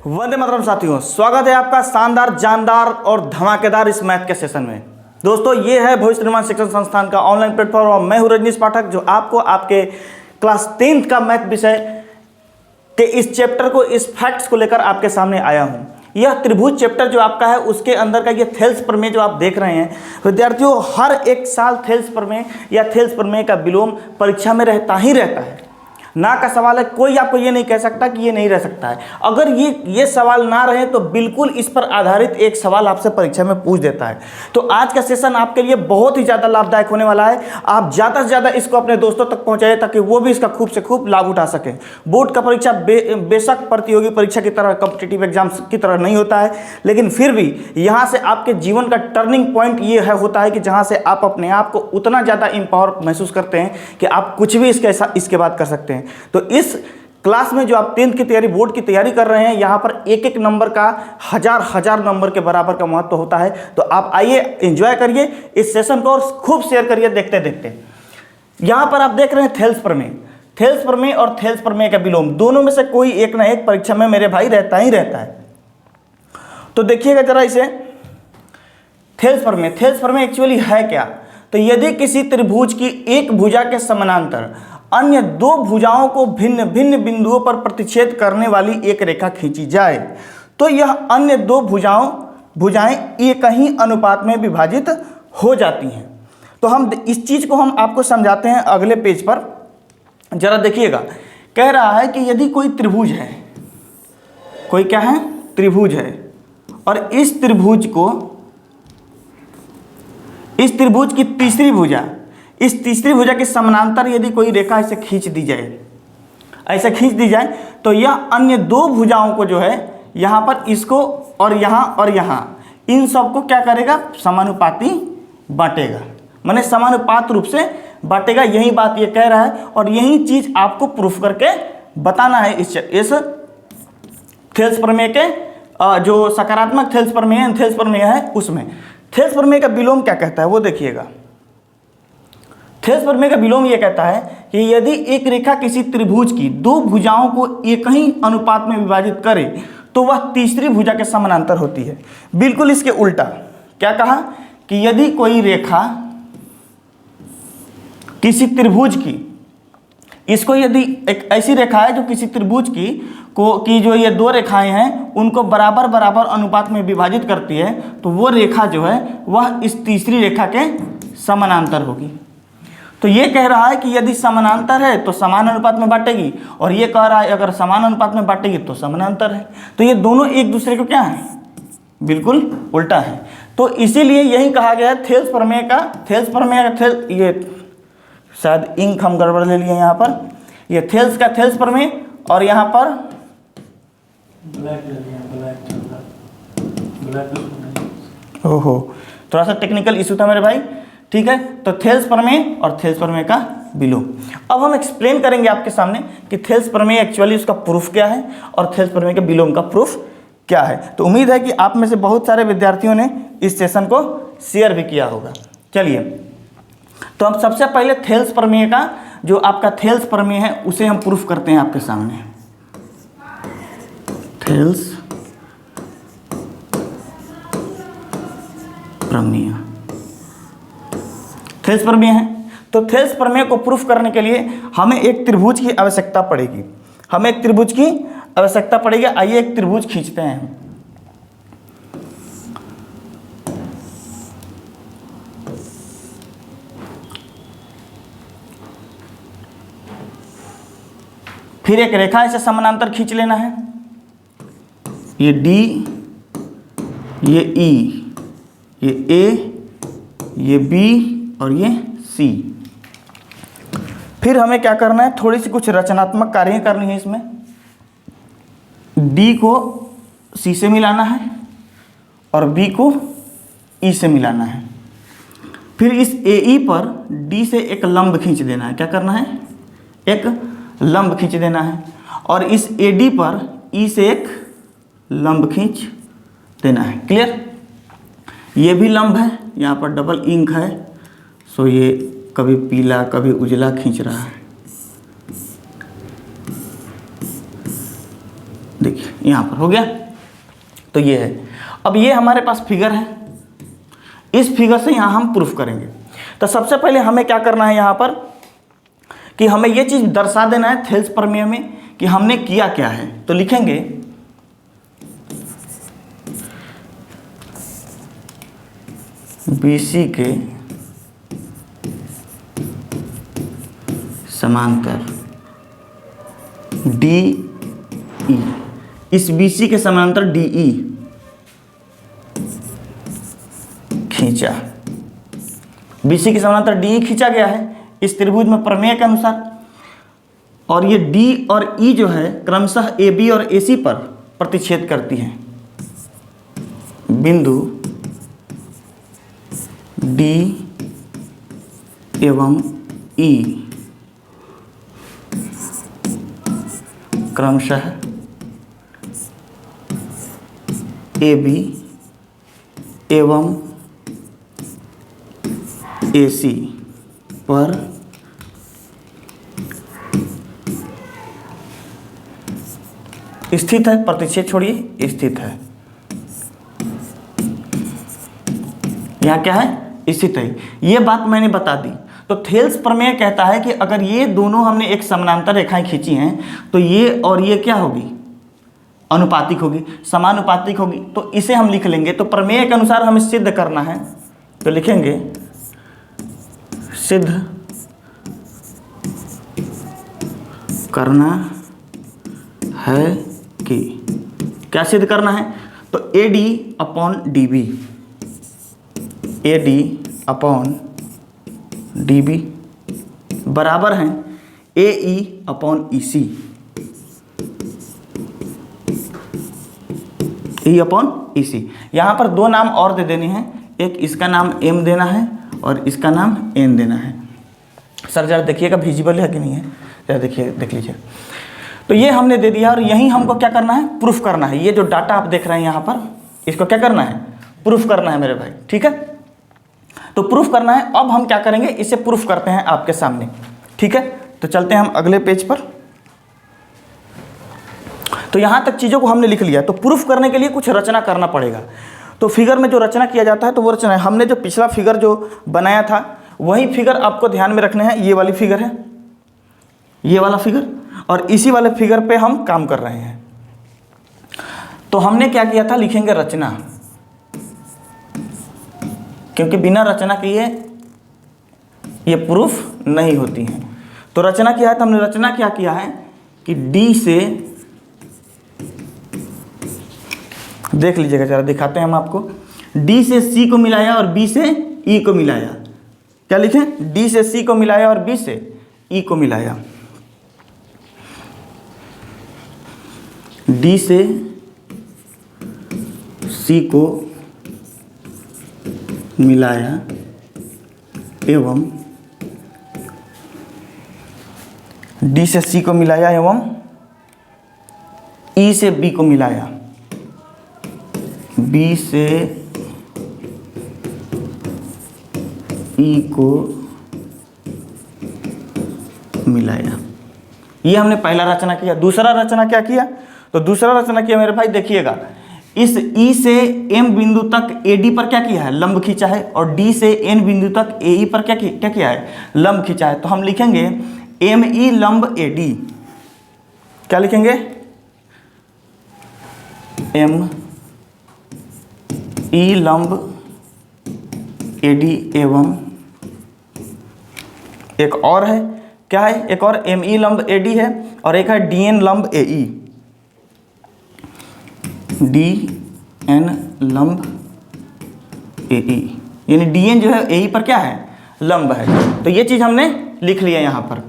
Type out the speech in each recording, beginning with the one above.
वंदे मातरम साथियों, स्वागत है आपका शानदार, जानदार और धमाकेदार इस मैथ के सेशन में। दोस्तों, ये है भविष्य निर्माण शिक्षण संस्थान का ऑनलाइन प्लेटफॉर्म और मैं हूं रजनीश पाठक, जो आपको आपके क्लास 10th का मैथ विषय के इस चैप्टर को, इस फैक्ट्स को लेकर आपके सामने आया हूं। यह त्रिभुज चैप्टर जो आपका है, उसके अंदर का ये थेल्स प्रमेय जो आप देख रहे हैं विद्यार्थियों, हर एक साल थेल्स प्रमेय या थेल्स प्रमेय का विलोम परीक्षा में रहता ही रहता है। ना का सवाल है, कोई आपको ये नहीं कह सकता कि ये नहीं रह सकता है। अगर ये सवाल ना रहे तो बिल्कुल इस पर आधारित एक सवाल आपसे परीक्षा में पूछ देता है। तो आज का सेशन आपके लिए बहुत ही ज़्यादा लाभदायक होने वाला है। आप ज़्यादा से ज़्यादा इसको अपने दोस्तों तक पहुँचाइए ताकि वो भी इसका खूब से खूब लाभ उठा सकें। बोर्ड का परीक्षा बेशक प्रतियोगी परीक्षा की तरह, कॉम्पिटिटिव एग्जाम्स की तरह नहीं होता है, लेकिन फिर भी यहाँ से आपके जीवन का टर्निंग पॉइंट ये होता है कि जहाँ से आप अपने आप को उतना ज़्यादा एम्पावर महसूस करते हैं कि आप कुछ भी इसके बाद कर सकते हैं। तो इस क्लास में जो आप 10th की तैयारी, बोर्ड की तैयारी कर रहे हैं, यहाँ पर एक एक नंबर का हजार नंबर के बराबर का महत्व होता है। तो आप आइए, एंजॉय करिए इस सेशन को और खूब शेयर करिए देखते देखते। यहाँ पर आप देख रहे हैं थेल्स प्रमेय। थेल्स प्रमेय और थेल्स प्रमेय का विलोम, दोनों में से कोई एक ना एक परीक्षा में मेरे भाई रहता ही रहता है। तो देखिएगा जरा इसे, थेल्स प्रमेय। थेल्स प्रमेय एक्चुअली है क्या? तो यदि किसी त्रिभुज की एक भुजा के समानांतर अन्य दो भुजाओं को भिन्न भिन्न बिंदुओं पर प्रतिच्छेद करने वाली एक रेखा खींची जाए तो यह अन्य दो भुजाएं एक ही अनुपात में विभाजित हो जाती हैं। तो हम इस चीज को हम आपको समझाते हैं अगले पेज पर। जरा देखिएगा, कह रहा है कि यदि कोई त्रिभुज है, कोई क्या है? त्रिभुज है, और इस त्रिभुज की तीसरी भुजा, इस तीसरी भुजा के समानांतर यदि कोई रेखा ऐसे खींच दी जाए, तो यह अन्य दो भुजाओं को जो है यहाँ पर, इसको और यहाँ, इन सब को क्या करेगा? समानुपाती बांटेगा, माने समानुपात रूप से बांटेगा। यही बात ये कह रहा है और यही चीज आपको प्रूफ करके बताना है इस थेल्स प्रमेय के जो सकारात्मक थेल्स प्रमेय है उसमें। थेल्स प्रमेय का विलोम क्या कहता है वो देखिएगा। थेल्स प्रमेय का विलोम यह कहता है कि यदि एक रेखा किसी त्रिभुज की दो भुजाओं को एक ही अनुपात में विभाजित करे तो वह तीसरी भुजा के समानांतर होती है। बिल्कुल इसके उल्टा क्या कहा कि यदि कोई रेखा किसी त्रिभुज की, इसको यदि एक ऐसी रेखा है जो किसी त्रिभुज की जो ये दो रेखाएं हैं उनको बराबर अनुपात में विभाजित करती है, तो वो रेखा जो है वह इस तीसरी रेखा के समानांतर होगी। तो ये कह रहा है कि यदि समानांतर है तो समान अनुपात में बांटेगी, और ये कह रहा है अगर समान अनुपात में बांटेगी तो समानांतर है। तो ये दोनों एक दूसरे को क्या है? बिल्कुल उल्टा है। तो इसीलिए यही कहा गया है थेल्स प्रमेय ये शायद इंक हम गड़बड़ ले लिए यहाँ पर, ये थेल्स प्रमेय, और यहाँ पर ओहो, थोड़ा सा टेक्निकल इशू था मेरे भाई। ठीक है, तो थेल्स प्रमेय और थेल्स प्रमेय का विलोम। अब हम एक्सप्लेन करेंगे आपके सामने कि थेल्स प्रमेय एक्चुअली उसका प्रूफ क्या है और थेल्स प्रमेय के विलोम का प्रूफ क्या है। तो उम्मीद है कि आप में से बहुत सारे विद्यार्थियों ने इस सेशन को शेयर भी किया होगा। चलिए, तो हम सबसे पहले थेल्स प्रमेय का, जो आपका थेल्स प्रमेय है, उसे हम प्रूफ करते हैं आपके सामने। थेल्स प्रमेय, थेल्स प्रमेय है। तो थेल्स प्रमेय को प्रूफ करने के लिए हमें एक त्रिभुज की आवश्यकता पड़ेगी। आइए एक त्रिभुज खींचते हैं। फिर एक रेखा ऐसे समानांतर खींच लेना है। ये डी, ये ई, ये ए, ये बी और ये सी। फिर हमें क्या करना है? थोड़ी सी कुछ रचनात्मक कार्य करनी है इसमें। डी को सी से मिलाना है और बी को ई से मिलाना है। फिर इस ए ई पर डी से एक लंब खींच देना है। क्या करना है? एक लंब खींच देना है। और इस ए डी पर ई से एक लंब खींच देना है। क्लियर? ये भी लंब है, यहाँ पर डबल इंक है, सो ये कभी पीला कभी उजला खींच रहा है। देखिए यहाँ पर हो गया। तो ये है, अब ये हमारे पास फिगर है, इस फिगर से यहाँ हम प्रूफ करेंगे। तो सबसे पहले हमें क्या करना है यहाँ पर कि हमें ये चीज़ दर्शा देना है थेल्स प्रमेय में कि हमने किया क्या है। तो लिखेंगे BC के समांतर DE, इस BC के समांतर DE खींचा, BC के समांतर DE खींचा गया है इस त्रिभुज में प्रमेय के अनुसार। और ये D और E जो है क्रमशः AB और AC पर प्रतिच्छेद करती हैं। बिंदु D एवं E क्रमशः AB एवं AC पर स्थित है, प्रतिच्छेद छोड़िए स्थित है। यहाँ क्या है, स्थित है। ये बात मैंने बता दी। तो थेल्स प्रमेय कहता है कि अगर ये दोनों हमने एक समानांतर रेखाएं खींची हैं तो ये और ये क्या होगी, अनुपातिक होगी, समानुपातिक होगी। तो इसे हम लिख लेंगे। तो प्रमेय के अनुसार हमें सिद्ध करना है, तो लिखेंगे सिद्ध करना है कि, क्या सिद्ध करना है, तो AD upon DB, AD upon DB बराबर हैं AE upon EC, E upon EC। यहाँ पर दो नाम और दे देने हैं, एक इसका नाम M देना है और इसका नाम N देना है। सर जरा देखिएगा विजिबल है कि नहीं है, जरा देखिए, देख लीजिए। तो ये हमने दे दिया और यही हमको क्या करना है, प्रूफ करना है। ये जो डाटा आप देख रहे हैं यहाँ पर, इसको क्या करना है, प्रूफ करना है मेरे भाई, ठीक है। तो प्रूफ करना है। अब हम क्या करेंगे, इसे प्रूफ करते हैं आपके सामने, ठीक है। तो चलते हैं हम अगले पेज पर। तो यहाँ तक चीज़ों को हमने लिख लिया। तो प्रूफ करने के लिए कुछ रचना करना पड़ेगा। तो फिगर में जो रचना किया जाता है तो वो रचना है, हमने जो पिछला फिगर जो बनाया था वही फिगर आपको ध्यान में रखने हैं। ये वाली फिगर है, ये वाला फिगर, और इसी वाले फिगर पे हम काम कर रहे हैं। तो हमने क्या किया था, लिखेंगे रचना, क्योंकि बिना रचना किए ये प्रूफ नहीं होती है। तो रचना किया है, तो हमने रचना क्या किया है कि D से, देख लीजिएगा जरा, दिखाते हैं हम आपको। D से C को मिलाया और B से E को मिलाया। क्या लिखें, D से C को मिलाया और B से E को मिलाया। D से C को मिलाया एवं D से C को मिलाया एवं E से B को मिलाया, B से E को मिलाया। ये हमने पहला रचना किया। दूसरा रचना क्या किया, तो दूसरा रचना किया मेरे भाई, देखिएगा, इस E से M बिंदु तक AD पर क्या किया है, लंब खींचा है, और D से N बिंदु तक AE पर क्या किया है, लंब खींचा है। तो हम लिखेंगे ME लंब AD। क्या लिखेंगे, ME लंब AD एवं एक और है, क्या है, एक और ME लंब AD है और एक है DN लंब AE, DN लंब AE, यानी DN जो है AE पर क्या है, लंब है। तो ये चीज़ हमने लिख लिया यहाँ पर,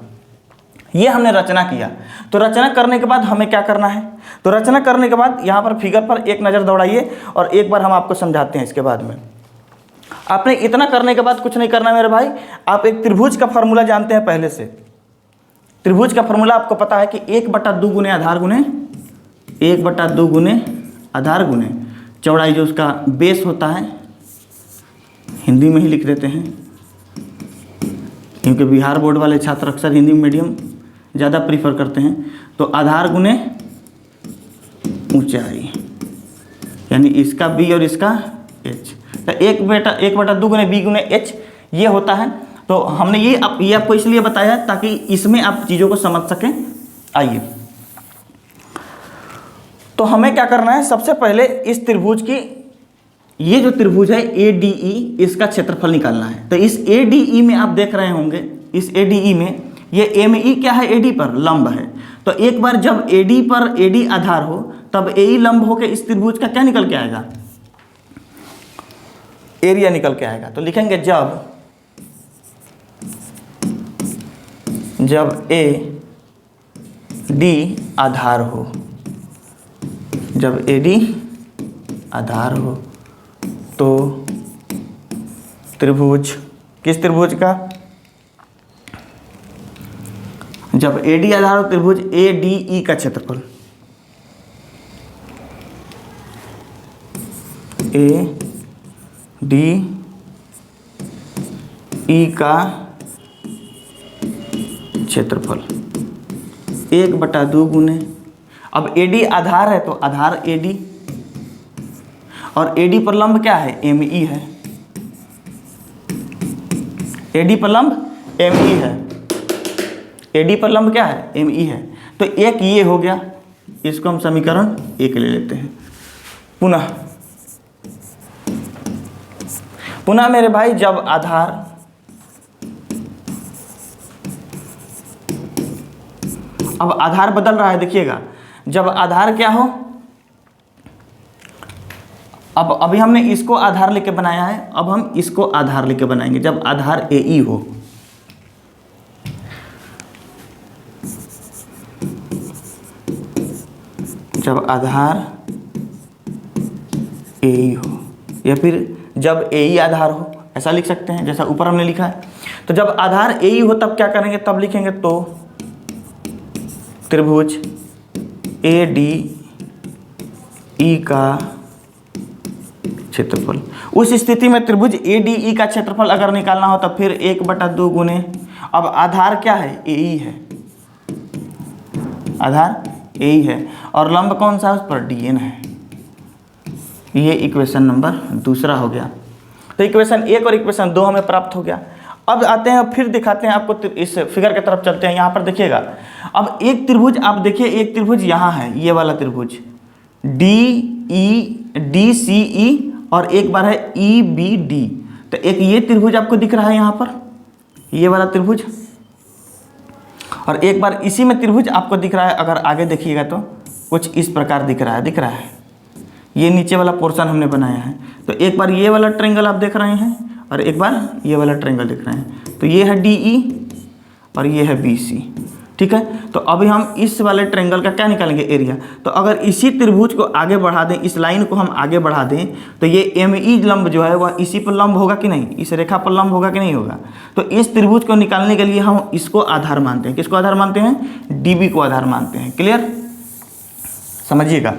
ये हमने रचना किया। तो रचना करने के बाद हमें क्या करना है, तो रचना करने के बाद यहाँ पर फिगर पर एक नज़र दौड़ाइए और एक बार हम आपको समझाते हैं इसके बाद में। आपने इतना करने के बाद कुछ नहीं करना मेरे भाई। आप एक त्रिभुज का फॉर्मूला जानते हैं पहले से। त्रिभुज का फॉर्मूला आपको पता है कि 1/2 गुने आधार गुने 1/2 गुने आधार गुने चौड़ाई, जो उसका बेस होता है, हिंदी में ही लिख देते हैं क्योंकि बिहार बोर्ड वाले छात्र अक्सर हिंदी मीडियम ज़्यादा प्रीफर करते हैं। तो आधार गुने ऊंचाई, यानी इसका b और इसका h। तो 1/2 गुने b गुने h ये होता है। तो हमने ये आपको इसलिए बताया ताकि इसमें आप चीज़ों को समझ सकें। आइए, तो हमें क्या करना है, सबसे पहले इस त्रिभुज की, ये जो त्रिभुज है ADE, इसका क्षेत्रफल निकालना है। तो इस ADE में आप देख रहे होंगे, इस ADE में ये ME क्या है, AD पर लंब है। तो एक बार जब AD पर AD आधार हो तब AE लंब होकर इस त्रिभुज का क्या निकल के आएगा, एरिया निकल के आएगा। तो लिखेंगे जब AD आधार हो, जब AD आधार हो तो त्रिभुज, किस त्रिभुज का, जब AD आधार हो त्रिभुज ADE का क्षेत्रफल, ADE का क्षेत्रफल 1/2 गुने, अब AD आधार है तो आधार AD और AD पर लंब क्या है, ME है। AD पर लंब ME है, AD पर लंब क्या है, ME है। तो एक ये हो गया, इसको हम समीकरण 1 ले लेते हैं। पुनः मेरे भाई, जब आधार, अब आधार बदल रहा है, देखिएगा, जब आधार क्या हो, अब अभी हमने इसको आधार लेके बनाया है, अब हम इसको आधार लेके बनाएंगे। जब आधार AE हो, जब आधार AE हो, या फिर जब AE आधार हो, ऐसा लिख सकते हैं जैसा ऊपर हमने लिखा है। तो जब आधार AE हो तब क्या करेंगे, तब लिखेंगे तो त्रिभुज ADE का क्षेत्रफल। उस स्थिति में त्रिभुज ADE का क्षेत्रफल अगर निकालना हो तो फिर 1/2 गुने, अब आधार क्या है, AE है, आधार AE है और लंब कौन सा, उस पर DN है। ये इक्वेशन नंबर 2 हो गया। तो इक्वेशन 1 और इक्वेशन 2 हमें प्राप्त हो गया। अब आते हैं, फिर दिखाते हैं आपको, इस फिगर की तरफ चलते हैं। यहाँ पर देखिएगा, अब एक त्रिभुज आप देखिए, एक त्रिभुज यहाँ है, ये वाला त्रिभुज DCE और एक बार है EBD। तो एक ये त्रिभुज आपको दिख रहा है यहाँ पर, ये वाला त्रिभुज, और एक बार इसी में त्रिभुज आपको दिख रहा है। अगर आगे देखिएगा तो कुछ इस प्रकार दिख रहा है, ये नीचे वाला पोर्शन हमने बनाया है। तो एक बार ये वाला ट्रायंगल आप देख रहे हैं और एक बार ये वाला ट्रायंगल देख रहे हैं। तो ये है DE और ये है BC, ठीक है। तो अभी हम इस वाले ट्रायंगल का क्या निकालेंगे, एरिया। तो अगर इसी त्रिभुज को आगे बढ़ा दें, इस लाइन को हम आगे बढ़ा दें, तो ये ME लंब जो है वह इसी पर लंब होगा कि नहीं, इस रेखा पर लंब होगा कि नहीं होगा। तो इस त्रिभुज को निकालने के लिए हम इसको आधार मानते हैं। किसको आधार मानते हैं, DB को आधार मानते हैं। क्लियर, समझिएगा।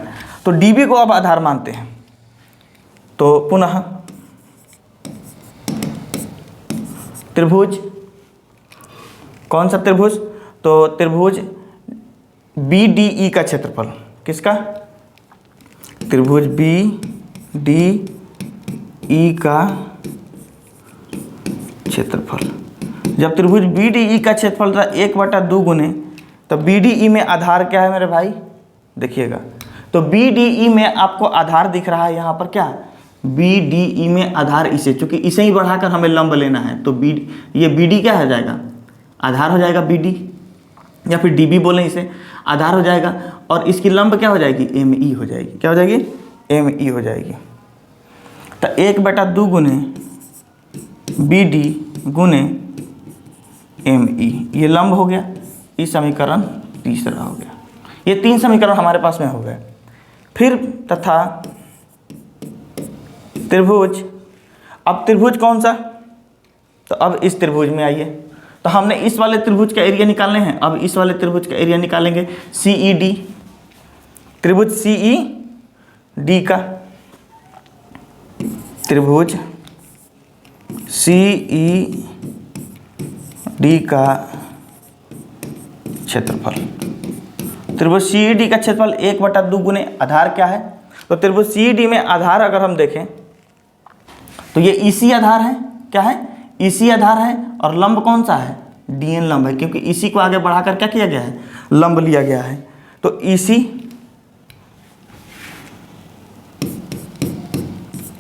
तो DB को अब आधार मानते हैं। तो पुनः त्रिभुज, कौन सा त्रिभुज, तो त्रिभुज BDE का क्षेत्रफल, किसका, त्रिभुज BDE का क्षेत्रफल। जब त्रिभुज BDE का क्षेत्रफल था 1/2 गुने, तो BDE में आधार क्या है मेरे भाई, देखिएगा। तो BDE में आपको आधार दिख रहा है यहाँ पर, क्या BDE में आधार इसे, चूंकि इसे ही बढ़ाकर हमें लंब लेना है, तो ये BD क्या हो जाएगा, आधार हो जाएगा BD, या फिर DB बोलें इसे, आधार हो जाएगा। और इसकी लंब क्या हो जाएगी, ME हो जाएगी। क्या हो जाएगी, ME हो जाएगी। तो 1/2 गुने BD गुने ME, ये लंब हो गया। इस समीकरण 3 हो गया। ये 3 समीकरण हमारे पास में हो गए। फिर तथा त्रिभुज, अब त्रिभुज कौन सा, तो अब इस त्रिभुज में आइए। तो हमने इस वाले त्रिभुज का एरिया निकालने हैं, अब इस वाले त्रिभुज का एरिया निकालेंगे। CED, त्रिभुज CED का, त्रिभुज CED का क्षेत्रफल। त्रिभुज CED का क्षेत्रफल 1/2 गुने आधार क्या है? तो त्रिभुज CED में आधार अगर हम देखें तो ये EC आधार है, क्या है? EC आधार है, और लंब कौन सा है? DN लंब है, क्योंकि EC को आगे बढ़ाकर क्या किया गया है? लंब लिया गया है। तो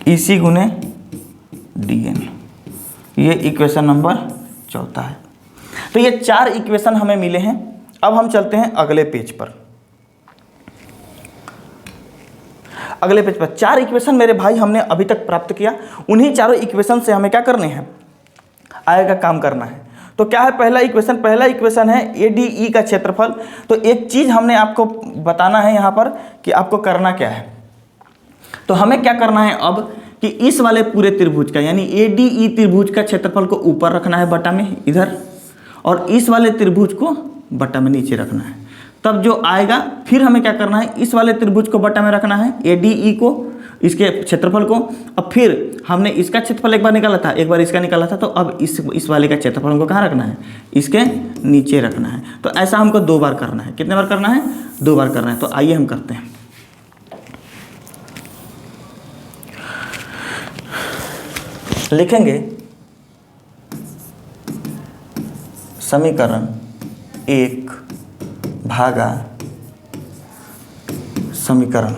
EC गुने DN, ये इक्वेशन नंबर 4 है। तो ये 4 इक्वेशन हमें मिले हैं। अब हम चलते हैं अगले पेज पर। अगले पेज पर 4 इक्वेशन मेरे भाई हमने अभी तक प्राप्त किया। उन्हीं चारों इक्वेशन से हमें क्या करने हैं? आगे का काम करना है। तो क्या है पहला इक्वेशन है ADE का क्षेत्रफल। तो एक चीज हमने आपको बताना है यहाँ पर कि आपको करना क्या है। तो हमें क्या करना है अब कि इस वाले पूरे त्रिभुज का यानी ADE त्रिभुज का क्षेत्रफल को ऊपर रखना है बटा में इधर, और इस वाले त्रिभुज को बटा में नीचे रखना है। तब जो आएगा फिर हमें क्या करना है? इस वाले त्रिभुज को बटा में रखना है, ADE को, इसके क्षेत्रफल को। अब फिर हमने इसका क्षेत्रफल एक बार निकाला था, एक बार इसका निकाला था, तो अब इस वाले का क्षेत्रफल हमको कहाँ रखना है? इसके नीचे रखना है। तो ऐसा हमको 2 बार करना है। कितने बार करना है? 2 बार करना है। तो आइए हम करते हैं। लिखेंगे समीकरण 1 भागा समीकरण।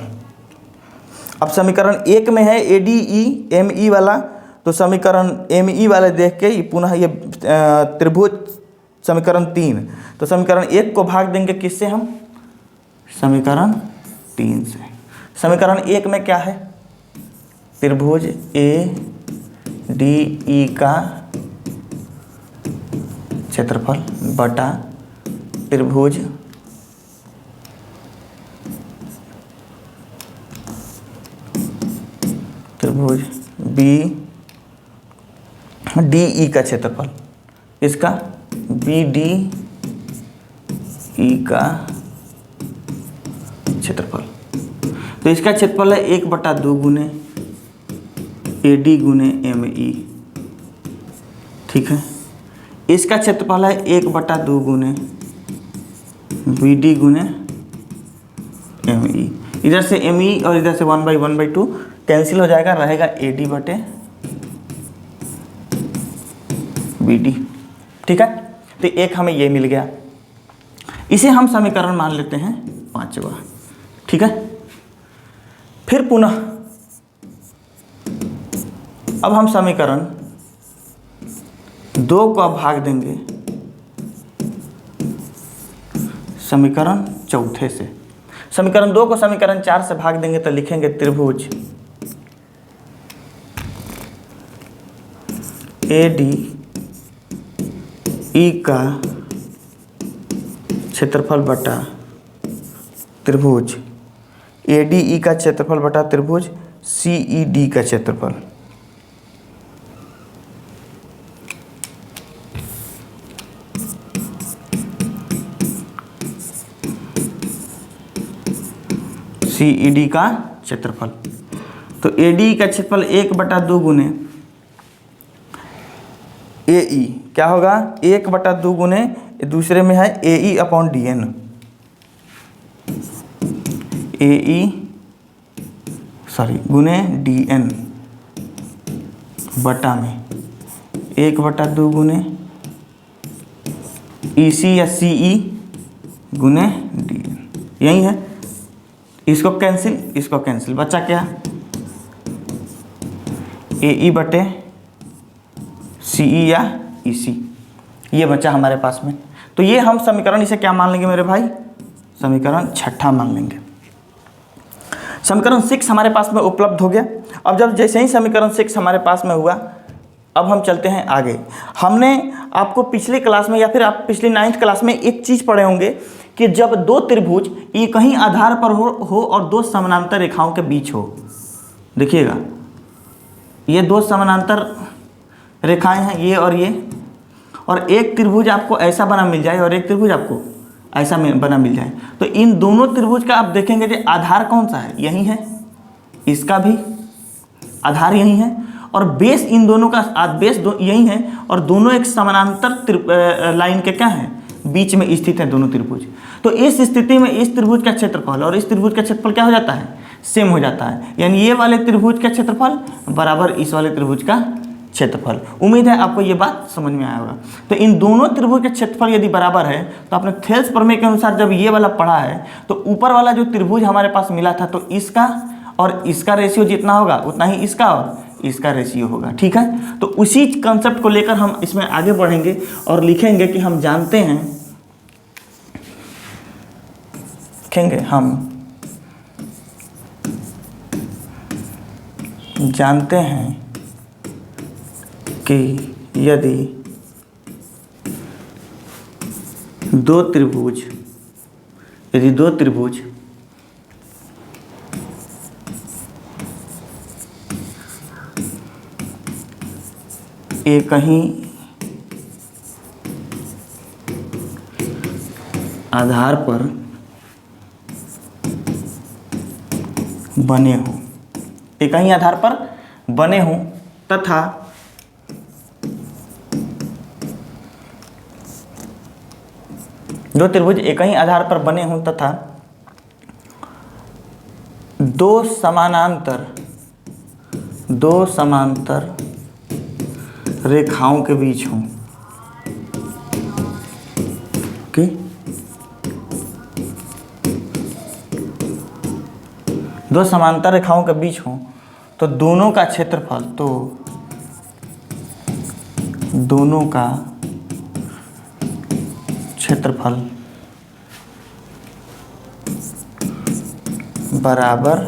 अब समीकरण 1 में है ADE ME वाला, तो समीकरण ME वाले देख के पुनः ये त्रिभुज समीकरण 3, तो समीकरण 1 को भाग देंगे किससे हम? समीकरण 3 से। समीकरण 1 में क्या है? त्रिभुज ADE का क्षेत्रफल बटा त्रिभुज BDE का क्षेत्रफल, इसका BDE का क्षेत्रफल। तो इसका क्षेत्रफल है 1/2 गुने AD गुने ME, ठीक है। इसका क्षेत्रफल है 1/2 गुने BD गुने ME। इधर से ME और इधर से 1/2 कैंसिल हो जाएगा, रहेगा AD बटे BD, ठीक है। तो एक हमें ये मिल गया, इसे हम समीकरण मान लेते हैं 5वां, ठीक है। फिर पुनः अब हम समीकरण 2 को अब भाग देंगे समीकरण 4 से। समीकरण 2 को समीकरण 4 से भाग देंगे तो लिखेंगे त्रिभुज ADE का क्षेत्रफल बटा त्रिभुज ADE का क्षेत्रफल बटा त्रिभुज CED का क्षेत्रफल। CED का क्षेत्रफल। तो ADE का क्षेत्रफल 1/2 गुने AE क्या होगा? 1/2 गुने दूसरे में है AE/DN, गुने DN बटा में 1/2 गुने EC या CE गुने DN। यही है, इसको कैंसिल, बचा क्या? AE बटे CE या EC, ये बचा हमारे पास में। तो ये हम समीकरण, इसे क्या मान लेंगे मेरे भाई? समीकरण 6 मान लेंगे। समीकरण 6 हमारे पास में उपलब्ध हो गया। अब जब जैसे ही समीकरण 6 हमारे पास में हुआ, अब हम चलते हैं आगे। हमने आपको पिछली क्लास में या फिर आप पिछली 9th क्लास में एक चीज़ पढ़े होंगे कि जब 2 त्रिभुज एक ही आधार पर हो और 2 समानांतर रेखाओं के बीच हो, देखिएगा ये 2 समानांतर रेखाएं हैं, ये और ये, और एक त्रिभुज आपको ऐसा बना मिल जाए और एक त्रिभुज आपको ऐसा बना मिल जाए, तो इन दोनों त्रिभुज का आप देखेंगे कि आधार कौन सा है? यही है, इसका भी आधार यही है, और बेस इन दोनों का बेस यही है, और दोनों एक समानांतर लाइन के क्या हैं? बीच में स्थित है दोनों त्रिभुज। तो इस स्थिति में इस त्रिभुज का क्षेत्रफल और इस त्रिभुज का क्षेत्रफल क्या हो जाता है, सेम हो जाता है। यानी ये वाले त्रिभुज का क्षेत्रफल बराबर इस वाले त्रिभुज का क्षेत्रफल। उम्मीद है आपको ये बात समझ में आया होगा। तो इन दोनों त्रिभुज का क्षेत्रफल यदि बराबर है तो आपने थेल्स प्रमेय के अनुसार जब ये वाला पढ़ा है तो ऊपर वाला जो त्रिभुज हमारे पास मिला था तो इसका और इसका रेशियो जितना होगा उतना ही इसका और इसका रेशियो होगा। ठीक है, तो उसी कंसेप्ट को लेकर हम इसमें आगे बढ़ेंगे और लिखेंगे कि हम जानते हैं कि यदि दो त्रिभुज एक ही आधार पर बने हों तथा दो त्रिभुज एक ही आधार पर बने हों तथा दो समांतर रेखाओं के बीच हों। ओके, दो समांतर रेखाओं के बीच हों तो दोनों का क्षेत्रफल बराबर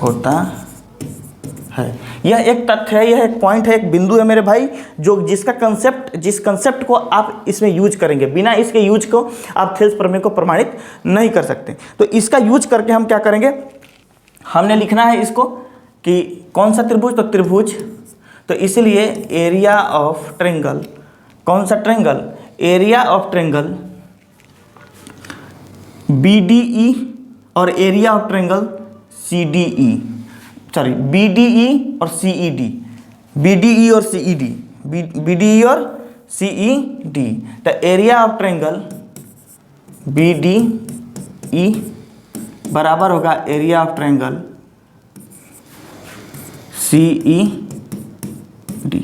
होता है। यह एक तथ्य है, यह एक पॉइंट है, एक बिंदु है मेरे भाई, जिस कंसेप्ट को आप इसमें यूज करेंगे, बिना इसके यूज को आप थेल्स प्रमेय को प्रमाणित नहीं कर सकते। तो इसका यूज करके हम क्या करेंगे, हमने लिखना है इसको कि कौन सा त्रिभुज, तो त्रिभुज, तो इसलिए एरिया ऑफ ट्रायंगल, कौन सा triangle, area of triangle BDE और area of triangle CDE, sorry BDE और CED, BDE और CED, BDE और CED। तो एरिया ऑफ ट्रायंगल BDE बराबर होगा एरिया ऑफ ट्रायंगल CED।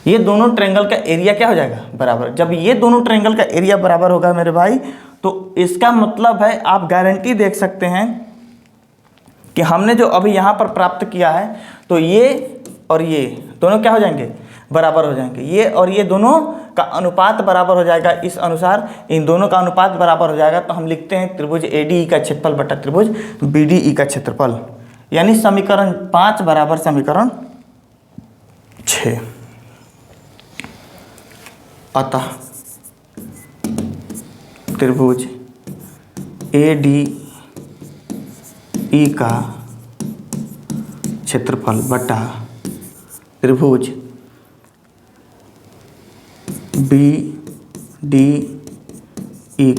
ये दोनों ट्रायंगल का एरिया क्या हो जाएगा, बराबर। जब ये दोनों ट्रायंगल का एरिया बराबर होगा मेरे भाई, तो इसका मतलब है आप गारंटी देख सकते हैं कि हमने जो अभी यहाँ पर प्राप्त किया है तो ये और ये दोनों क्या हो जाएंगे, बराबर हो जाएंगे। ये और ये दोनों का अनुपात बराबर हो जाएगा। इस अनुसार इन दोनों का अनुपात बराबर हो जाएगा तो हम लिखते हैं त्रिभुज ADE का क्षेत्रफल बटा त्रिभुज BDE का क्षेत्रफल, यानी समीकरण 5 बराबर समीकरण 6। अतः त्रिभुज ADE का क्षेत्रफल बटा त्रिभुज BDE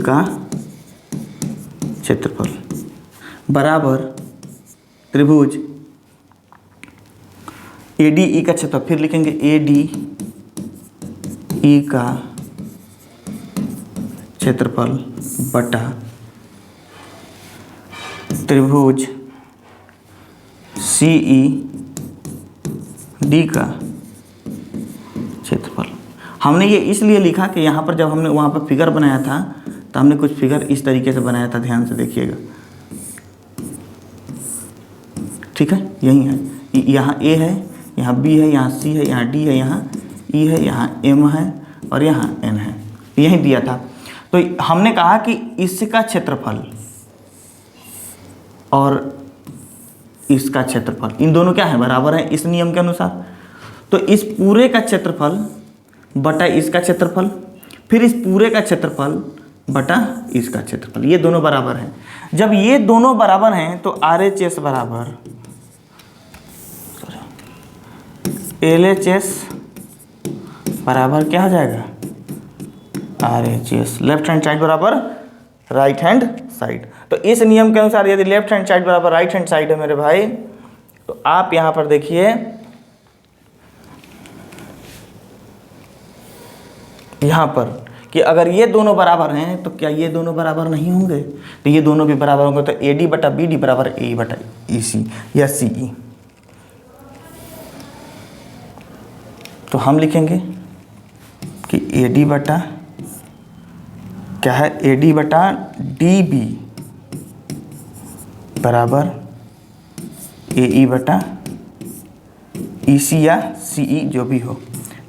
का क्षेत्रफल बराबर त्रिभुज ADE का क्षेत्रफल, फिर लिखेंगे ADE का क्षेत्रफल बटा त्रिभुज CED का क्षेत्रफल। हमने ये इसलिए लिखा कि यहाँ पर जब हमने वहाँ पर फिगर बनाया था तो हमने कुछ फिगर इस तरीके से बनाया था, ध्यान से देखिएगा। ठीक है, यही है, यहाँ A है, यहाँ B है, यहाँ C है, यहाँ D है, यहाँ E है, यहाँ M है और यहाँ N है, यही दिया था। तो हमने कहा कि इसका क्षेत्रफल और इसका क्षेत्रफल, इन दोनों क्या है, बराबर है इस नियम के अनुसार। तो इस पूरे का क्षेत्रफल बटा इसका क्षेत्रफल, फिर इस पूरे का क्षेत्रफल बटा इसका क्षेत्रफल, ये दोनों बराबर हैं। जब ये दोनों बराबर हैं तो RHS बराबर LHS बराबर क्या हो जाएगा, RHS, लेफ्ट हैंड साइड बराबर राइट हैंड साइड। तो इस नियम के अनुसार यदि लेफ्ट हैंड साइड बराबर राइट हैंड साइड है मेरे भाई, तो आप यहां पर देखिए यहाँ पर कि अगर ये दोनों बराबर हैं तो क्या ये दोनों बराबर नहीं होंगे? तो ये दोनों भी बराबर होंगे, तो AD बटा BD बराबर AE बटा EC या CE। तो हम लिखेंगे कि AD बटा क्या है, AD बटा DB बराबर AE बटा EC या CE जो भी हो।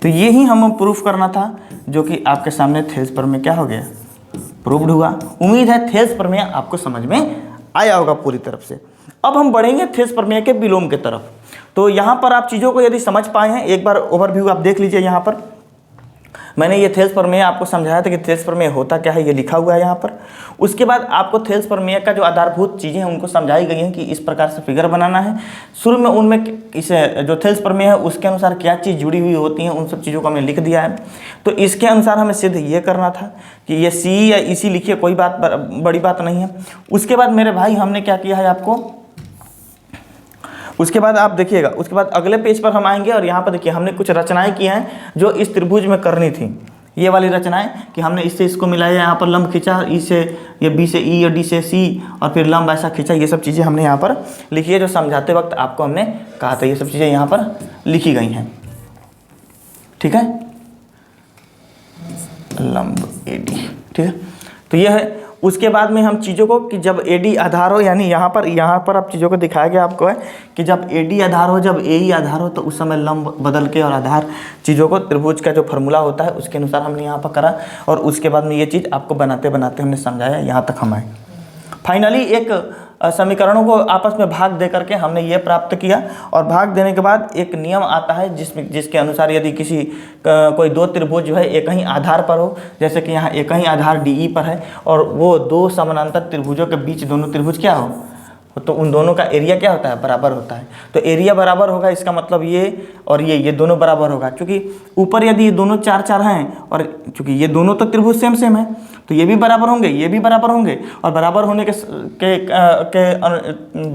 तो ये ही हमें प्रूफ करना था, जो कि आपके सामने थेल्स प्रमेय क्या हो गया, प्रूव्ड हुआ। उम्मीद है थेल्स प्रमेय आपको समझ में आया होगा पूरी तरफ से। अब हम बढ़ेंगे थेल्स प्रमेय के विलोम के तरफ। तो यहाँ पर आप चीज़ों को यदि समझ पाए हैं, एक बार ओवरव्यू आप देख लीजिए। यहाँ पर मैंने ये थेल्स प्रमेय आपको समझाया था कि थेल्स प्रमेय होता क्या है, ये लिखा हुआ है यहाँ पर। उसके बाद आपको थेल्स प्रमेय का जो आधारभूत चीज़ें हैं उनको समझाई गई हैं कि इस प्रकार से फिगर बनाना है। शुरू में उनमें इसे जो थेल्स प्रमेय है उसके अनुसार क्या चीज़ जुड़ी हुई होती हैं, उन सब चीज़ों को हमने लिख दिया है। तो इसके अनुसार हमें सिद्ध ये करना था कि ये CE या EC लिखिए, कोई बात बड़ी बात नहीं है। उसके बाद मेरे भाई हमने क्या किया है आपको, उसके बाद आप देखिएगा, उसके बाद अगले पेज पर हम आएंगे और यहाँ पर देखिए हमने कुछ रचनाएं की हैं जो इस त्रिभुज में करनी थी। ये वाली रचनाएं कि हमने इससे इसको मिलाया, यहाँ पर लंब खींचा, E से या B से E और D से C और फिर लंब ऐसा खींचा। ये सब चीज़ें हमने यहाँ पर लिखी है, जो समझाते वक्त आपको हमने कहा था। ये सब चीज़ें यहाँ पर लिखी गई हैं, ठीक है, लंब AD, ठीक है। तो ये है। उसके बाद में हम चीज़ों को कि जब AD आधार हो, यानी यहाँ पर आप चीज़ों को दिखाया गया आपको है कि जब AD आधार हो, जब AE आधार हो, तो उस समय लंब बदल के और आधार चीज़ों को त्रिभुज का जो फार्मूला होता है उसके अनुसार हमने यहाँ पर करा। और उसके बाद में ये चीज़ आपको बनाते बनाते हमने समझाया, यहाँ तक हम आए। फाइनली एक समीकरणों को आपस में भाग दे करके हमने ये प्राप्त किया। और भाग देने के बाद एक नियम आता है जिसके अनुसार यदि किसी कोई दो त्रिभुज जो है एक ही आधार पर हो, जैसे कि यहाँ एक ही आधार DE पर है और वो दो समानांतर त्रिभुजों के बीच दोनों त्रिभुज क्या हो, तो उन दोनों का एरिया क्या होता है, बराबर होता है। तो एरिया बराबर होगा, इसका मतलब ये और ये दोनों बराबर होगा। क्योंकि ऊपर यदि ये दोनों 4 4 हैं और चूंकि ये दोनों तो त्रिभुज सेम सेम है, तो ये भी बराबर होंगे, ये भी बराबर होंगे। और बराबर होने के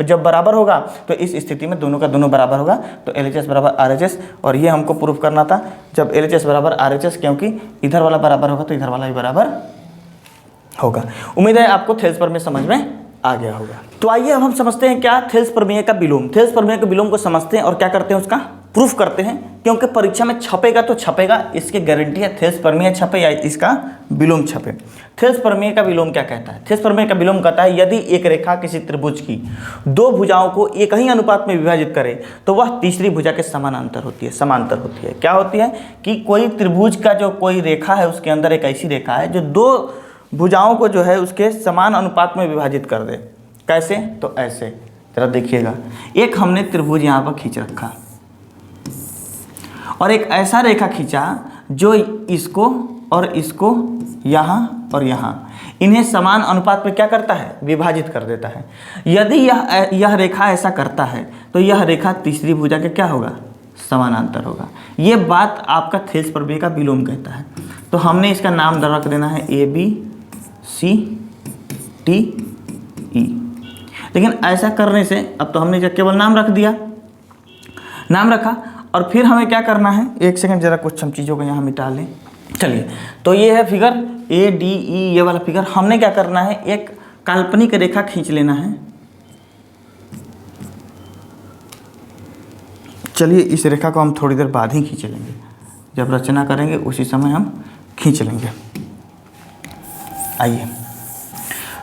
जब बराबर होगा तो इस स्थिति में दोनों का दोनों बराबर होगा। तो LHS बराबर RHS, और ये हमको प्रूफ करना था जब LHS बराबर RHS, क्योंकि इधर वाला बराबर होगा तो इधर वाला भी बराबर होगा। उम्मीद है आपको थेल्स प्रमेय समझ में आ गया होगा। तो आइए अब हम समझते हैं क्या थेल्स प्रमेय का विलोम। थेल्स प्रमेय के विलोम को समझते हैं और क्या करते हैं, उसका प्रूफ करते हैं। क्योंकि परीक्षा में छपेगा तो छपेगा, इसकी गारंटी है। थेल्स प्रमेय छपे या इसका विलोम छपे। थेल्स प्रमेय का विलोम क्या कहता है? थेल्स प्रमेय का विलोम कहता है यदि एक रेखा किसी त्रिभुज की दो भुजाओं को एक ही अनुपात में विभाजित करे तो वह तीसरी भुजा के समानांतर होती है, समांतर होती है। क्या होती है कि कोई त्रिभुज का जो कोई रेखा है उसके अंदर एक ऐसी रेखा है जो दो भुजाओं को जो है उसके समान अनुपात में विभाजित कर दे। कैसे? तो ऐसे, जरा देखिएगा। एक हमने त्रिभुज यहाँ पर खींच रखा और एक ऐसा रेखा खींचा जो इसको और इसको यहाँ और यहाँ इन्हें समान अनुपात में क्या करता है, विभाजित कर देता है। यदि यह रेखा ऐसा करता है तो यह रेखा तीसरी भुजा के क्या होगा, समानांतर होगा। ये बात आपका थेल्स प्रमेय का विलोम कहता है। तो हमने इसका नाम रख देना है ABCDE। लेकिन ऐसा करने से अब तो हमने केवल नाम रख दिया, नाम रखा और फिर हमें क्या करना है, एक सेकंड जरा कुछ हम चीज़ों को यहाँ मिटा लें। चलिए, तो ये है फिगर ADE, ये वाला फिगर। हमने क्या करना है, एक काल्पनिक रेखा खींच लेना है। चलिए, इस रेखा को हम थोड़ी देर बाद ही खींच लेंगे, जब रचना करेंगे उसी समय हम खींच लेंगे। आइए,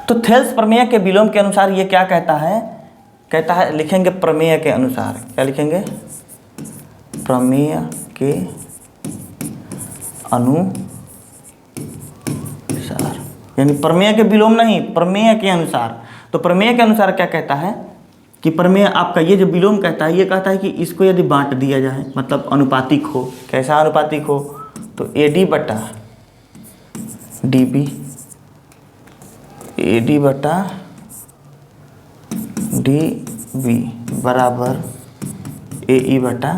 तो थेल्स प्रमेय के विलोम के अनुसार ये क्या कहता है, लिखेंगे प्रमेय के अनुसार। क्या लिखेंगे? प्रमेय के अनुसार, यानी प्रमेय के विलोम नहीं, प्रमेय के अनुसार। तो प्रमेय के अनुसार क्या कहता है कि प्रमेय आपका ये जो विलोम कहता है, ये कहता है कि इसको यदि बांट दिया जाए, मतलब अनुपातिक हो। कैसा अनुपातिक हो? तो AD बटा DB, AD बटा DB बराबर AE बटा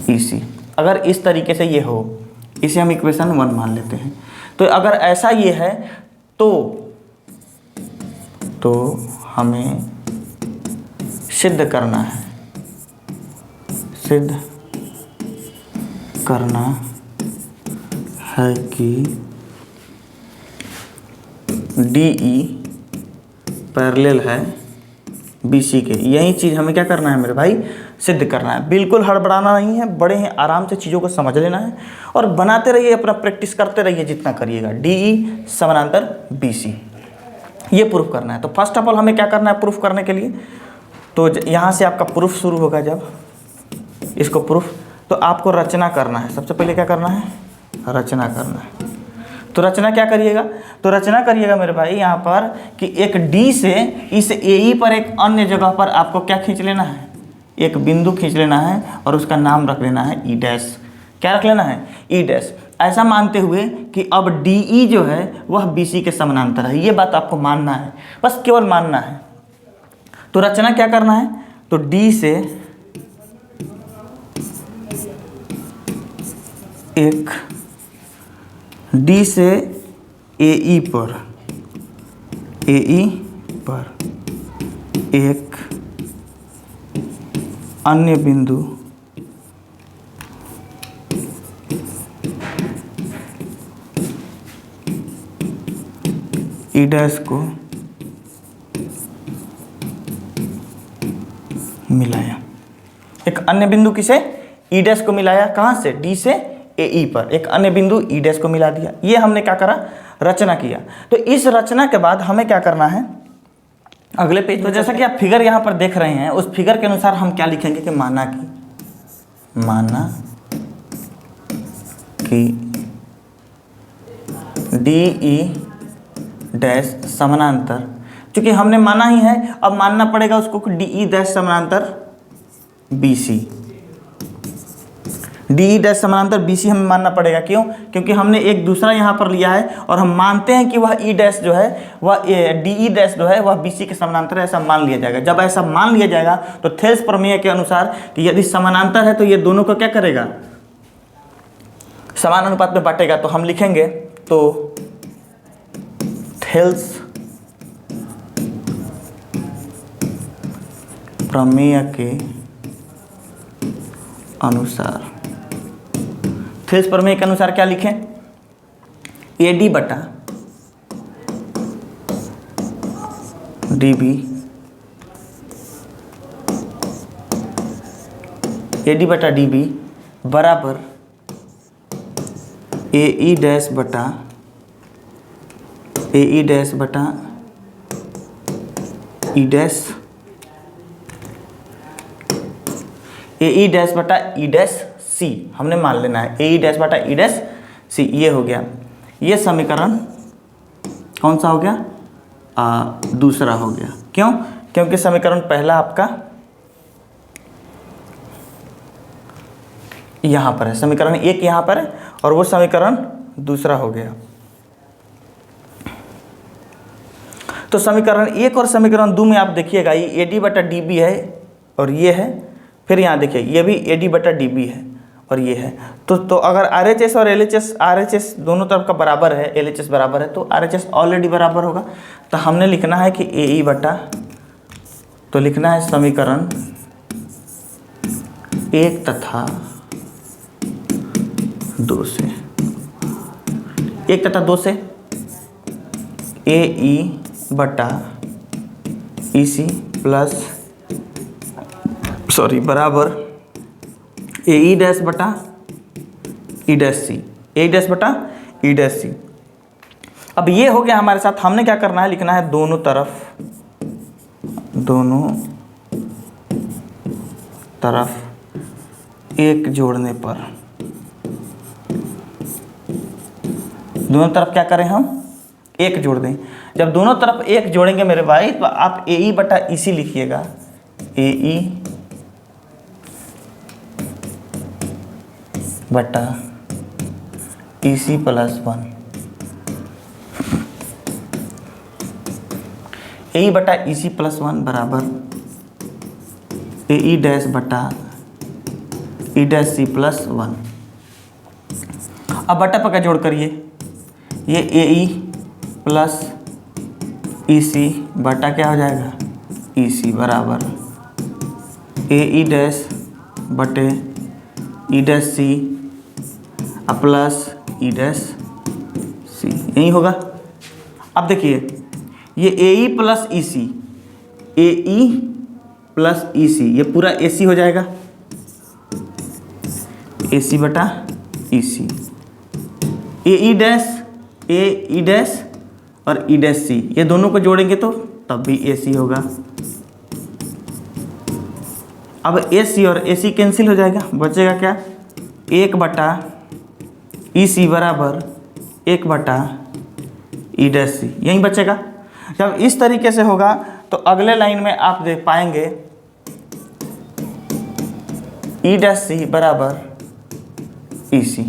EC। अगर इस तरीके से ये हो, इसे हम इक्वेशन 1 मान लेते हैं। तो अगर ऐसा ये है तो हमें सिद्ध करना है, है कि DE पैरेलल है BC के। यही चीज़ हमें क्या करना है मेरे भाई, सिद्ध करना है। बिल्कुल हड़बड़ाना नहीं है, बड़े ही आराम से चीज़ों को समझ लेना है और बनाते रहिए, अपना प्रैक्टिस करते रहिए जितना करिएगा। DE समानांतर BC, ये प्रूफ करना है। तो फर्स्ट ऑफ ऑल हमें क्या करना है प्रूफ करने के लिए, तो यहाँ से आपका प्रूफ शुरू होगा। जब इसको प्रूफ, तो आपको रचना करना है। सबसे पहले क्या करना है, रचना करना है। तो रचना क्या करिएगा, तो रचना करिएगा मेरे भाई यहाँ पर कि एक D से इस AE पर एक अन्य जगह पर आपको क्या खींच लेना है, एक बिंदु खींच लेना है और उसका नाम रख लेना है E डैश। क्या रख लेना है, E डैश। ऐसा मानते हुए कि अब DE जो है वह BC के समानांतर है। ये बात आपको मानना है, बस केवल मानना है। तो रचना क्या करना है, तो D से एक D से AE पर एक अन्य बिंदु E डैश को मिलाया। एक अन्य बिंदु किसे, E डैश को मिलाया। कहाँ से, D से AE पर एक अन्य बिंदु E डैश को मिला दिया। ये हमने क्या करा, रचना किया। तो इस रचना के बाद हमें क्या करना है, अगले पेज। तो जैसा कि आप फिगर यहाँ पर देख रहे हैं, उस फिगर के अनुसार हम क्या लिखेंगे कि माना कि DE डैश समानांतर, क्योंकि हमने माना ही है, अब मानना पड़ेगा उसको कि DE डैश समानांतर BC। DE डैश समानांतर BC हमें मानना पड़ेगा। क्यों, क्योंकि हमने एक दूसरा यहाँ पर लिया है और हम मानते हैं कि वह E डैश जो है, वह DE डैश जो है वह BC के समानांतर है, ऐसा मान लिया जाएगा। जब ऐसा मान लिया जाएगा तो थेल्स प्रमेय के अनुसार कि यदि समानांतर है तो ये दोनों को क्या करेगा, समान अनुपात में बांटेगा। तो हम लिखेंगे, तो थेल्स प्रमेय के अनुसार, थेल्स प्रमेय के अनुसार क्या लिखें, AD बटा DB, AD बटा DB बराबर AE डैश बटा E डैश AE डैश बटा E डैश C हमने मान लेना है। AE डैश बटा E डैश C, ये हो गया। ये समीकरण कौन सा हो गया, दूसरा हो गया। क्यों, क्योंकि समीकरण पहला आपका यहाँ पर है, समीकरण 1 यहाँ पर है और वो समीकरण दूसरा हो गया। तो समीकरण 1 और समीकरण 2 में आप देखिएगा, ये AD बटा DB है और ये है, फिर यहाँ देखिए ये भी AD बटा DB है और ये है। तो अगर RHS और RHS दोनों तरफ का बराबर है, LHS बराबर है, तो RHS ऑलरेडी बराबर होगा। तो हमने लिखना है कि AE बटा, तो लिखना है समीकरण 1 तथा 2 से, 1 तथा 2 से AE बटा EC प्लस बराबर AE डैश बटा E dash C, AE dash बटा E डैश C। अब ये हो गया हमारे साथ। हमने क्या करना है, लिखना है दोनों तरफ एक जोड़ने पर, दोनों तरफ क्या करें हम, एक जोड़ दें। जब दोनों तरफ एक जोड़ेंगे मेरे भाई, तो आप AE बटा EC लिखिएगा, AE बटा EC प्लस 1, AE बटा EC प्लस 1 बराबर AE डैश बटा E डैश C प्लस 1। अब बटा पका जोड़ करिए, ये AE प्लस EC बटा क्या हो जाएगा, EC बराबर AE डैश बटे E dash C plus E dash C, यही होगा। अब देखिए ये ए ई प्लस ई सी, ए ई प्लस ई सी, ये पूरा ए सी हो जाएगा, ए सी बटा ई सी, ए ई डैश, ए ई डैश और ई डैश सी, ये दोनों को जोड़ेंगे तो तब भी ए सी होगा। अब ए सी और ए सी कैंसिल हो जाएगा, बचेगा क्या, 1 बटा ई सी बराबर 1 बटा ई डैश सी, यही बचेगा। जब इस तरीके से होगा तो अगले लाइन में आप देख पाएंगे ई डैश सी बराबर ई सी,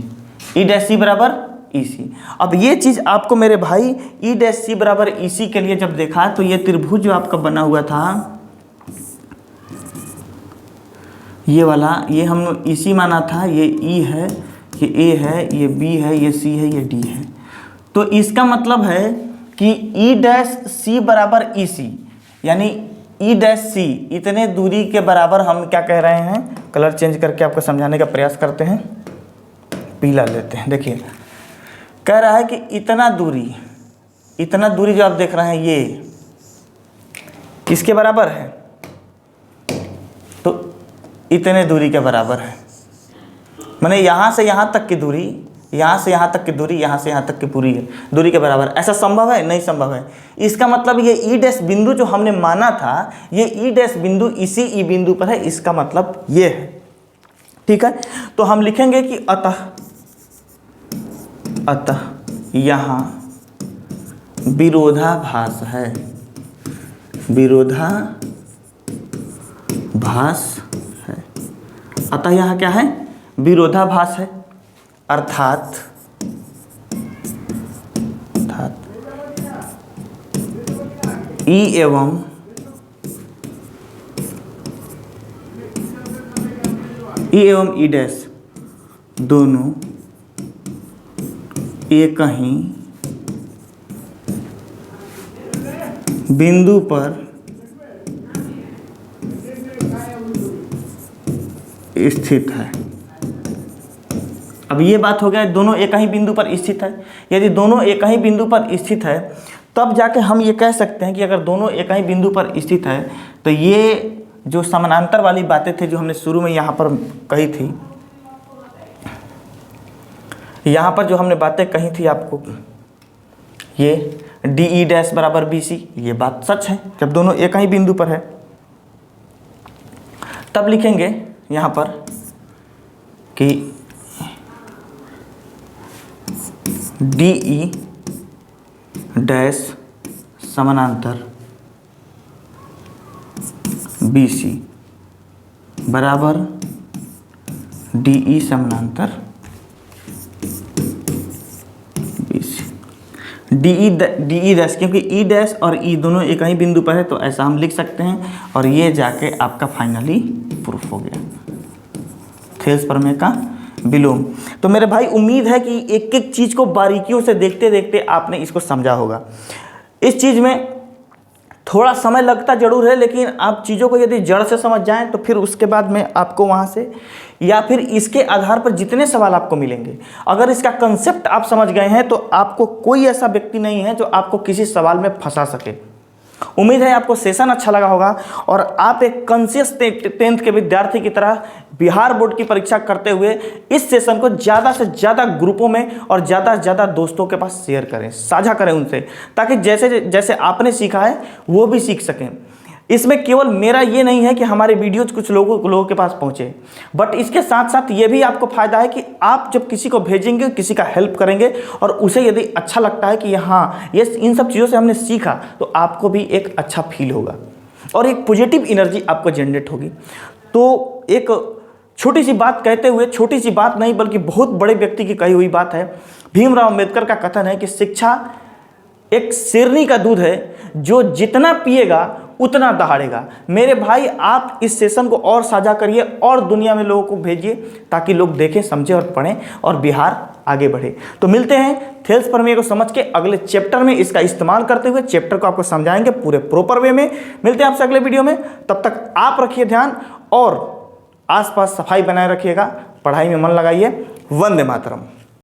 ई डैश सी बराबर ई सी। अब ये चीज़ आपको मेरे भाई ई डैश सी बराबर ई सी के लिए जब देखा तो ये त्रिभुज जो आपका बना हुआ था ये वाला, ये हम ई सी माना था, ये ई है, ये ए है, ये बी है, ये सी है, ये डी है। तो इसका मतलब है कि ई डैश सी बराबर ई सी, यानी ई डैश सी इतने दूरी के बराबर हम क्या कह रहे हैं, कलर चेंज करके आपको समझाने का प्रयास करते हैं, पीला लेते हैं। देखिए कह रहा है कि इतना दूरी जो आप देख रहे हैं ये किसके बराबर है, तो इतने दूरी के बराबर है। माने यहाँ से यहाँ तक की दूरी, यहाँ से यहाँ तक की दूरी, यहाँ से यहाँ तक की पूरी है दूरी के बराबर। ऐसा संभव है? नहीं संभव है। इसका मतलब ये ई डैश बिंदु जो हमने माना था, ये ई डैश बिंदु इसी ई बिंदु पर है, इसका मतलब ये है। ठीक है, तो हम लिखेंगे कि अतः यहाँ विरोधाभास है, विरोधाभास है। अतः यहाँ क्या है, विरोधाभास है, अर्थात ई एवं ई डैश दोनों एक ही बिंदु पर स्थित है। अब ये बात हो गया दोनों एक ही बिंदु पर स्थित है। यदि दोनों एक ही बिंदु पर स्थित है तब जाके हम ये कह सकते हैं कि अगर दोनों एक ही बिंदु पर स्थित है तो ये जो समानांतर वाली बातें थी जो हमने शुरू में यहाँ पर कही थी, यहाँ पर जो हमने बातें कही थी आपको, ये डी ई डैश बराबर बी सी, ये बात सच है। जब दोनों एक ही बिंदु पर है तब लिखेंगे यहाँ पर कि डी ई डैश समानांतर बी सी बराबर डी ई समानांतर B C. D E dash, क्योंकि ई डैश और ई दोनों एक ही बिंदु पर है तो ऐसा हम लिख सकते हैं, और ये जाके आपका फाइनली प्रूफ हो गया, थेल्स प्रमेय का विलोम। तो मेरे भाई उम्मीद है कि एक एक चीज़ को बारीकियों से देखते देखते आपने इसको समझा होगा। इस चीज़ में थोड़ा समय लगता जरूर है, लेकिन आप चीज़ों को यदि जड़ से समझ जाएं तो फिर उसके बाद में आपको वहाँ से या फिर इसके आधार पर जितने सवाल आपको मिलेंगे, अगर इसका कंसेप्ट आप समझ गए हैं तो आपको कोई ऐसा व्यक्ति नहीं है जो आपको किसी सवाल में फंसा सके। उम्मीद है आपको सेशन अच्छा लगा होगा और आप एक कॉन्शियस 10th के विद्यार्थी की तरह बिहार बोर्ड की परीक्षा करते हुए इस सेशन को ज़्यादा से ज़्यादा ग्रुपों में और ज़्यादा से ज़्यादा दोस्तों के पास शेयर करें, साझा करें उनसे, ताकि जैसे जैसे आपने सीखा है वो भी सीख सकें। इसमें केवल मेरा ये नहीं है कि हमारे वीडियोज कुछ लोगों के पास पहुँचे, बट इसके साथ साथ ये भी आपको फ़ायदा है कि आप जब किसी को भेजेंगे, किसी का हेल्प करेंगे और उसे यदि अच्छा लगता है कि हाँ ये इन सब चीज़ों से हमने सीखा, तो आपको भी एक अच्छा फील होगा और एक पॉजिटिव एनर्जी आपको जनरेट होगी। तो एक छोटी सी बात कहते हुए, छोटी सी बात नहीं बल्कि बहुत बड़े व्यक्ति की कही हुई बात है, भीमराव अम्बेडकर का कथन है कि शिक्षा एक शेरनी का दूध है, जो जितना पिएगा उतना दहाड़ेगा। मेरे भाई आप इस सेशन को और साझा करिए और दुनिया में लोगों को भेजिए, ताकि लोग देखें, समझें और पढ़ें और बिहार आगे बढ़े। तो मिलते हैं थेल्स प्रमेय को समझ के अगले चैप्टर में, इसका इस्तेमाल करते हुए चैप्टर को आपको समझाएंगे पूरे प्रॉपर वे में। मिलते हैं आपसे अगले वीडियो में, तब तक आप रखिए ध्यान और आसपास सफाई बनाए रखिएगा, पढ़ाई में मन लगाइए। वंदे मातरम।